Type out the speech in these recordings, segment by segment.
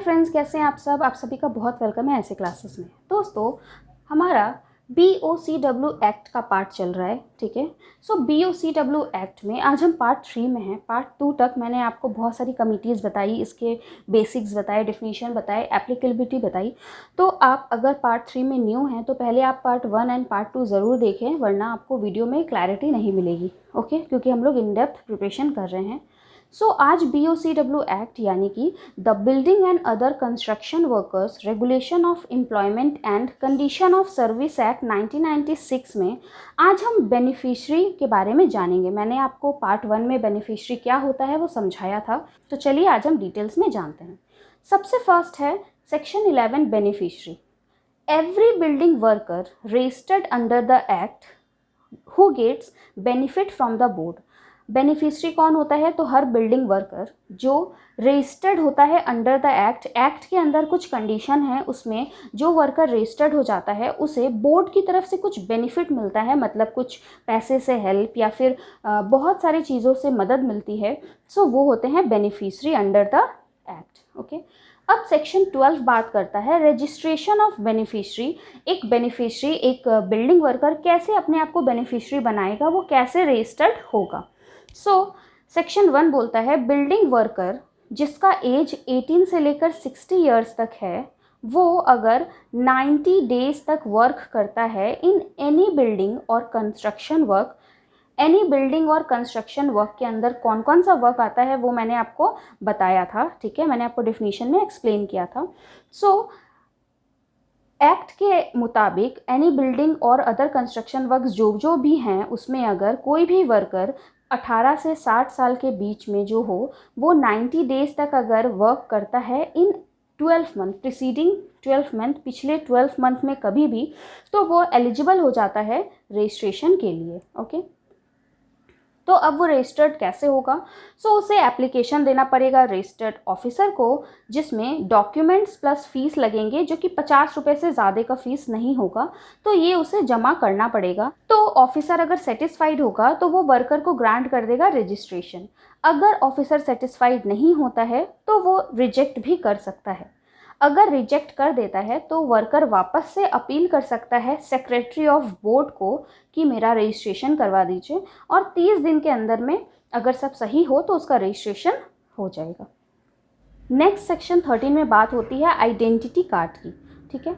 Friends, कैसे हैं आप सब। आप सभी का बहुत वेलकम है ऐसे क्लासेस में। दोस्तों, हमारा BOCW एक्ट का पार्ट चल रहा है, ठीक है। सो BOCW एक्ट में आज हम पार्ट 3 में हैं। पार्ट 2 तक मैंने आपको बहुत सारी कमिटीज़ बताई, इसके बेसिक्स बताए, डेफिनेशन बताए, एप्लीकेबिलिटी बताई। तो आप अगर पार्ट 3 में न्यू हैं तो पहले आप पार्ट 1 एंड पार्ट 2 ज़रूर देखें, वरना आपको वीडियो में क्लैरिटी नहीं मिलेगी, ओके। क्योंकि हम लोग इन डेप्थ प्रिपरेशन कर रहे हैं। सो आज BOCW एक्ट यानी कि the building and other construction workers regulation of employment and condition of service act 1996 में आज हम बेनिफिशरी के बारे में जानेंगे। मैंने आपको पार्ट 1 में बेनिफिशरी क्या होता है वो समझाया था, तो चलिए आज हम डिटेल्स में जानते हैं। सबसे फर्स्ट है section 11 beneficiary. Every building worker registered under the act who gets benefit from the board. Beneficiary कौन होता है? तो हर बिल्डिंग वर्कर जो रजिस्टर्ड होता है अंडर द एक्ट के अंदर कुछ कंडीशन है, उसमें जो वर्कर रजिस्टर्ड हो जाता है उसे बोर्ड की तरफ से कुछ बेनिफिट मिलता है, मतलब कुछ पैसे से हेल्प या फिर बहुत सारी चीज़ों से मदद मिलती है। सो वो होते हैं beneficiary under the act, okay. अब सेक्शन 12 बात करता है रजिस्ट्रेशन ऑफ बेनिफिशरी। एक बेनिफिशरी, एक बिल्डिंग वर्कर कैसे अपने आप को बेनिफिशरी बनाएगा, वो कैसे रजिस्टर्ड होगा। सो सेक्शन 1 बोलता है बिल्डिंग वर्कर जिसका एज 18 से लेकर 60 ईयर्स तक है, वो अगर 90 डेज तक वर्क करता है इन एनी बिल्डिंग और कंस्ट्रक्शन वर्क। एनी बिल्डिंग और कंस्ट्रक्शन वर्क के अंदर कौन कौन सा वर्क आता है वो मैंने आपको बताया था, ठीक है। मैंने आपको डेफिनेशन में एक्सप्लेन किया था। सो एक्ट के मुताबिक एनी बिल्डिंग और अदर कंस्ट्रक्शन वर्क जो भी हैं, उसमें अगर कोई भी वर्कर 18 से 60 साल के बीच में जो हो, वो 90 डेज तक अगर वर्क करता है इन 12 मंथ, प्रीसीडिंग 12 मंथ, पिछले 12 मंथ में कभी भी, तो वो एलिजिबल हो जाता है रजिस्ट्रेशन के लिए, ओके। तो अब वो रजिस्टर्ड कैसे होगा? सो उसे एप्लीकेशन देना पड़ेगा रजिस्टर्ड ऑफिसर को, जिसमें डॉक्यूमेंट्स प्लस फीस लगेंगे, जो कि 50 रुपये से ज़्यादा का फीस नहीं होगा। तो ये उसे जमा करना पड़ेगा। तो ऑफिसर अगर सेटिस्फाइड होगा तो वो वर्कर को ग्रांट कर देगा रजिस्ट्रेशन। अगर ऑफिसर सेटिस्फाइड नहीं होता है तो वो रिजेक्ट भी कर सकता है। अगर रिजेक्ट कर देता है तो वर्कर वापस से अपील कर सकता है सेक्रेटरी ऑफ बोर्ड को कि मेरा रजिस्ट्रेशन करवा दीजिए, और 30 दिन के अंदर में अगर सब सही हो तो उसका रजिस्ट्रेशन हो जाएगा। नेक्स्ट सेक्शन 13 में बात होती है आइडेंटिटी कार्ड की, ठीक है।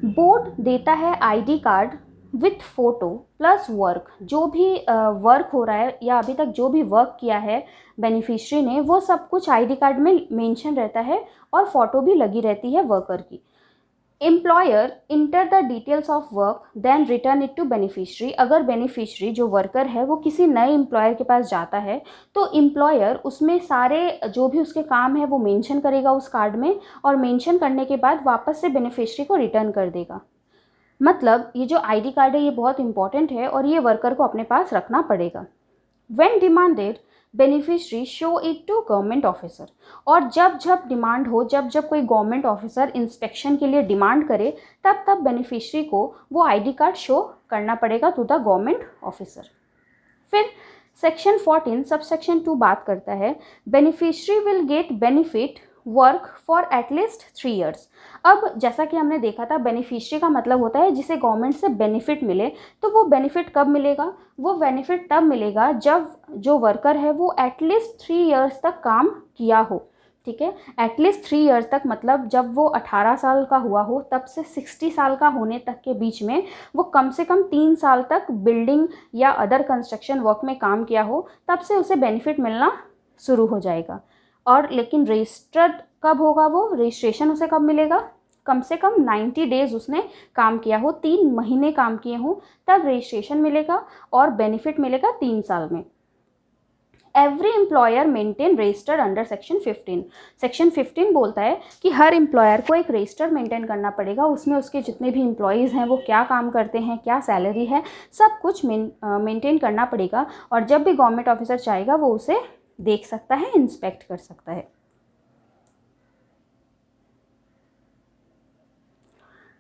बोर्ड देता है ID card with photo plus work. जो भी वर्क हो रहा है या अभी तक जो भी वर्क किया है बेनिफिशरी ने, वो सब कुछ आईडी कार्ड में मेंशन रहता है और फोटो भी लगी रहती है वर्कर की। Employer enter the details of work then return it to beneficiary. अगर बेनिफिशरी जो वर्कर है वो किसी नए एम्प्लॉयर के पास जाता है तो एम्प्लॉयर उसमें सारे जो भी उसके काम है वो मेंशन करेगा उस कार्ड में, और मेंशन करने के बाद वापस से बेनिफिशरी को रिटर्न कर देगा। मतलब ये जो आईडी कार्ड है ये बहुत इंपॉर्टेंट है और ये वर्कर को अपने पास रखना पड़ेगा। When demanded beneficiary show it to government officer. और जब जब डिमांड हो, जब जब कोई गवर्नमेंट ऑफिसर इंस्पेक्शन के लिए डिमांड करे, तब तब बेनिफिशरी को वो आईडी कार्ड शो करना पड़ेगा टू द गवर्नमेंट ऑफिसर। फिर सेक्शन 14 सब सेक्शन 2 बात करता है beneficiary will get benefit work for at least 3 years. अब जैसा कि हमने देखा था, बेनिफिशरी का मतलब होता है जिसे गवर्नमेंट से बेनिफिट मिले। तो वो बेनिफिट कब मिलेगा? वो बेनिफिट तब मिलेगा जब जो वर्कर है वो एटलीस्ट 3 ईयर्स तक काम किया हो, ठीक है। एटलीस्ट 3 ईयर्स तक मतलब जब वो 18 साल का हुआ हो तब से 60 साल का होने तक के बीच में वो कम से कम 3 साल तक बिल्डिंग या अदर कंस्ट्रक्शन वर्क में काम किया हो, तब से उसे बेनिफिट मिलना शुरू हो जाएगा। और लेकिन रजिस्टर्ड कब होगा? वो रजिस्ट्रेशन उसे कब मिलेगा? कम से कम 90 डेज उसने काम किया हो, 3 महीने काम किए हों, तब रजिस्ट्रेशन मिलेगा और बेनिफिट मिलेगा 3 साल में। Every employer maintain register under section 15। Section 15 बोलता है कि हर एम्प्लॉयर को एक रजिस्टर मेंटेन करना पड़ेगा। उसमें उसके जितने भी एम्प्लॉयज़ हैं वो क्या काम करते हैं, क्या सैलरी है, सब कुछ मेंटेन करना पड़ेगा। और जब भी गवर्नमेंट ऑफिसर चाहेगा वो उसे देख सकता है, इंस्पेक्ट कर सकता है,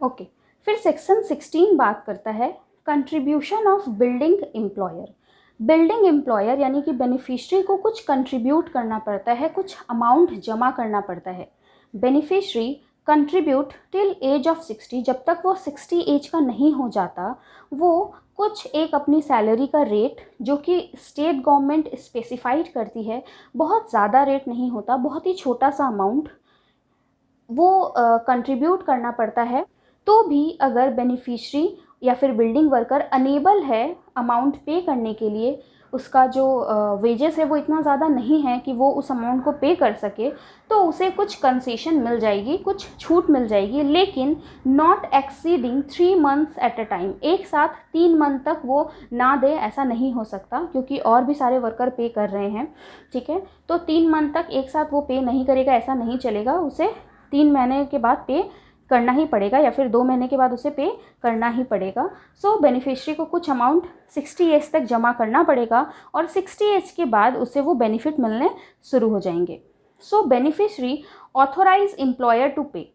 ओके। फिर सेक्शन 16 बात करता है contribution of building employer. Building employer यानी कि बेनिफिशरी को कुछ कंट्रीब्यूट करना पड़ता है, कुछ अमाउंट जमा करना पड़ता है। Beneficiary contribute till as of 60, जब तक वो 60 एज का नहीं हो जाता, वो कुछ एक अपनी सैलरी का रेट जो कि स्टेट गवर्नमेंट स्पेसिफाइड करती है, बहुत ज़्यादा रेट नहीं होता, बहुत ही छोटा सा अमाउंट वो कंट्रीब्यूट करना पड़ता है। तो भी अगर बेनिफिशरी या फिर बिल्डिंग वर्कर अनेबल है अमाउंट पे करने के लिए, उसका जो वेजेस है वो इतना ज़्यादा नहीं है कि वो उस अमाउंट को पे कर सके, तो उसे कुछ कंसेशन मिल जाएगी, कुछ छूट मिल जाएगी, लेकिन not exceeding 3 months at a time. एक साथ 3 मंथ तक वो ना दे, ऐसा नहीं हो सकता, क्योंकि और भी सारे वर्कर पे कर रहे हैं, ठीक है। तो 3 मंथ तक एक साथ वो पे नहीं करेगा, ऐसा नहीं चलेगा। उसे 3 महीने के बाद पे करना ही पड़ेगा, या फिर 2 महीने के बाद उसे पे करना ही पड़ेगा। सो बेनिफिशरी को कुछ अमाउंट 60 एज तक जमा करना पड़ेगा, और 60 एज के बाद उसे वो बेनिफिट मिलने शुरू हो जाएंगे। सो बेनिफिशरी ऑथोराइज एम्प्लॉयर टू पे।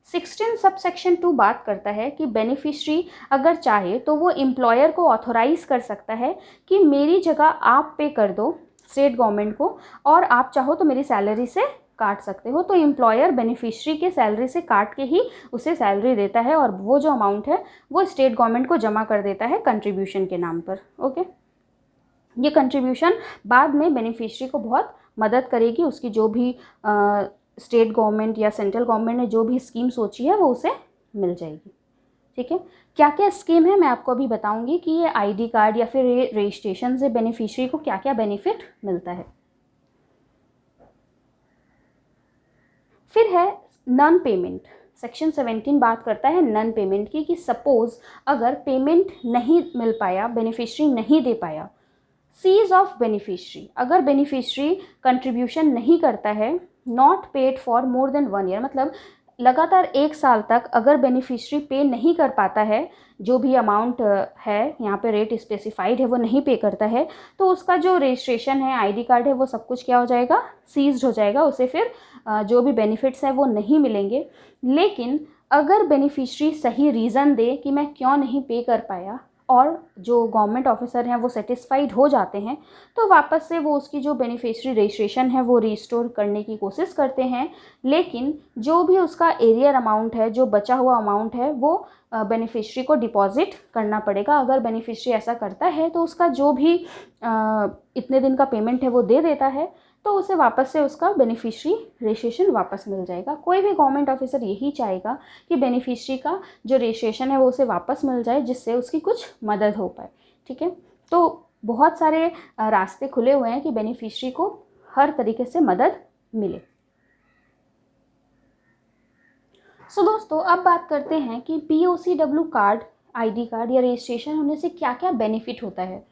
16 सबसेक्शन 2 बात करता है कि बेनिफिशरी अगर चाहे तो वो एम्प्लॉयर को ऑथोराइज़ कर सकता है कि मेरी जगह आप पे कर दो स्टेट गवर्नमेंट को, और आप चाहो तो मेरी सैलरी से काट सकते हो। तो एम्प्लॉयर बेनिफिशरी के सैलरी से काट के ही उसे सैलरी देता है, और वो जो अमाउंट है वो स्टेट गवर्नमेंट को जमा कर देता है कंट्रीब्यूशन के नाम पर। ओके, ये कंट्रीब्यूशन बाद में बेनिफिशरी को बहुत मदद करेगी, उसकी जो भी स्टेट गवर्नमेंट या सेंट्रल गवर्नमेंट ने जो भी स्कीम सोची है वो उसे मिल जाएगी, ठीक है। क्या क्या स्कीम है मैं आपको अभी बताऊंगी कि ये आईडी कार्ड या फिर ये रजिस्ट्रेशन से बेनिफिशरी को क्या क्या बेनिफिट मिलता है। फिर है नॉन पेमेंट। सेक्शन 17 बात करता है नॉन पेमेंट की, कि सपोज अगर पेमेंट नहीं मिल पाया, बेनिफिशरी नहीं दे पाया, सीज ऑफ बेनिफिशरी, अगर बेनिफिशरी कंट्रीब्यूशन नहीं करता है, not paid for more than 1 year, मतलब लगातार 1 साल तक अगर बेनिफिशरी पे नहीं कर पाता है, जो भी अमाउंट है यहाँ पे रेट स्पेसिफाइड है वो नहीं पे करता है, तो उसका जो रजिस्ट्रेशन है, आईडी कार्ड है, वो सब कुछ क्या हो जाएगा, सीज्ड हो जाएगा। उसे फिर जो भी बेनिफिट्स हैं वो नहीं मिलेंगे। लेकिन अगर बेनिफिशरी सही रीज़न दे कि मैं क्यों नहीं पे कर पाया, और जो गवर्नमेंट ऑफिसर हैं वो सेटिस्फाइड हो जाते हैं, तो वापस से वो उसकी जो बेनिफिशरी रजिस्ट्रेशन है वो रिस्टोर करने की कोशिश करते हैं। लेकिन जो भी उसका एरियर अमाउंट है, जो बचा हुआ अमाउंट है, वो बेनिफिशरी को डिपॉजिट करना पड़ेगा। अगर बेनिफिशरी ऐसा करता है तो उसका जो भी इतने दिन का पेमेंट है वो दे देता है, तो उसे वापस से उसका बेनिफिशरी रजिस्ट्रेशन वापस मिल जाएगा। कोई भी गवर्नमेंट ऑफिसर यही चाहेगा कि बेनिफिशरी का जो रजिस्ट्रेशन है वो उसे वापस मिल जाए, जिससे उसकी कुछ मदद हो पाए, ठीक है। तो बहुत सारे रास्ते खुले हुए हैं कि बेनिफिशरी को हर तरीके से मदद मिले। सो दोस्तों, अब बात करते हैं कि POCW कार्ड, आईडी कार्ड या रजिस्ट्रेशन होने से क्या क्या बेनिफिट होता है।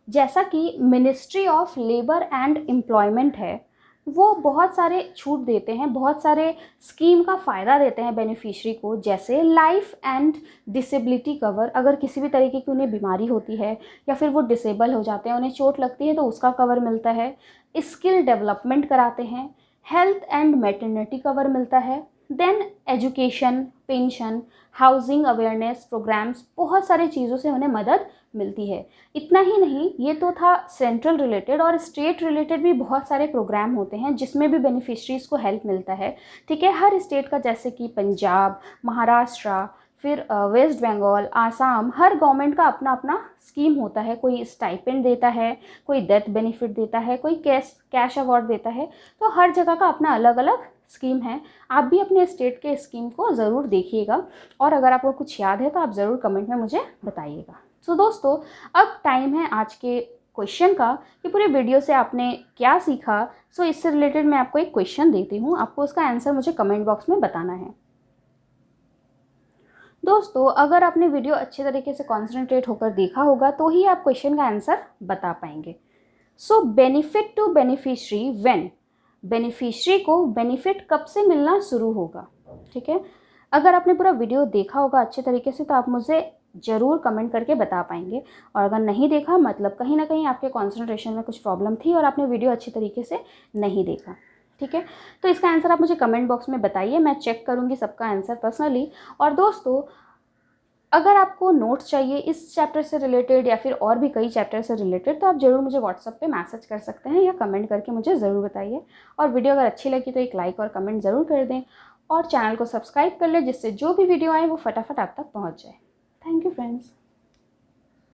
जैसा कि ministry of labour and employment है, वो बहुत सारे छूट देते हैं, बहुत सारे स्कीम का फ़ायदा देते हैं बेनिफिशरी को, जैसे लाइफ एंड डिसेबिलिटी कवर। अगर किसी भी तरीके की उन्हें बीमारी होती है या फिर वो डिसेबल हो जाते हैं, उन्हें चोट लगती है, तो उसका कवर मिलता है। स्किल डेवलपमेंट कराते हैं, हेल्थ एंड मैटरनिटी कवर मिलता है, then education, pension, housing awareness programs, बहुत सारी चीज़ों से उन्हें मदद मिलती है। इतना ही नहीं, ये तो था सेंट्रल रिलेटेड, और स्टेट रिलेटेड भी बहुत सारे प्रोग्राम होते हैं जिसमें भी बेनिफिशरीज को हेल्प मिलता है, ठीक है। हर स्टेट का, जैसे कि पंजाब, महाराष्ट्र, फिर वेस्ट बंगाल, आसाम, हर गवर्नमेंट का अपना अपना स्कीम होता है। कोई स्टाइपेंड देता है, कोई डेथ बेनिफिट देता है, कोई कैश अवार्ड देता है। तो हर जगह का अपना अलग अलग स्कीम है। आप भी अपने स्टेट के स्कीम को ज़रूर देखिएगा, और अगर आपको कुछ याद है तो आप ज़रूर कमेंट में मुझे बताइएगा। सो दोस्तों, अब टाइम है आज के क्वेश्चन का, कि पूरे वीडियो से आपने क्या सीखा। इससे रिलेटेड मैं आपको एक क्वेश्चन देती हूँ, आपको उसका आंसर मुझे कमेंट बॉक्स में बताना है। दोस्तों, अगर आपने वीडियो अच्छे तरीके से कॉन्सेंट्रेट होकर देखा होगा तो ही आप क्वेश्चन का आंसर बता पाएंगे। Benefit to beneficiary when, beneficiary को बेनिफिट कब से मिलना शुरू होगा, ठीक है। अगर आपने पूरा वीडियो देखा होगा अच्छे तरीके से तो आप मुझे ज़रूर कमेंट करके बता पाएंगे, और अगर नहीं देखा, मतलब कहीं ना कहीं आपके कंसंट्रेशन में कुछ प्रॉब्लम थी और आपने वीडियो अच्छे तरीके से नहीं देखा, ठीक है। तो इसका आंसर आप मुझे कमेंट बॉक्स में बताइए, मैं चेक करूँगी सबका आंसर पर्सनली। और दोस्तों, अगर आपको नोट्स चाहिए इस चैप्टर से रिलेटेड या फिर और भी कई चैप्टर से रिलेटेड, तो आप ज़रूर मुझे व्हाट्सएप पे मैसेज कर सकते हैं या कमेंट करके मुझे ज़रूर बताइए। और वीडियो अगर अच्छी लगी तो एक लाइक और कमेंट ज़रूर कर दें और चैनल को सब्सक्राइब कर लें, जिससे जो भी वीडियो आए वो फटाफट आप तक पहुँच जाए। Thank you friends.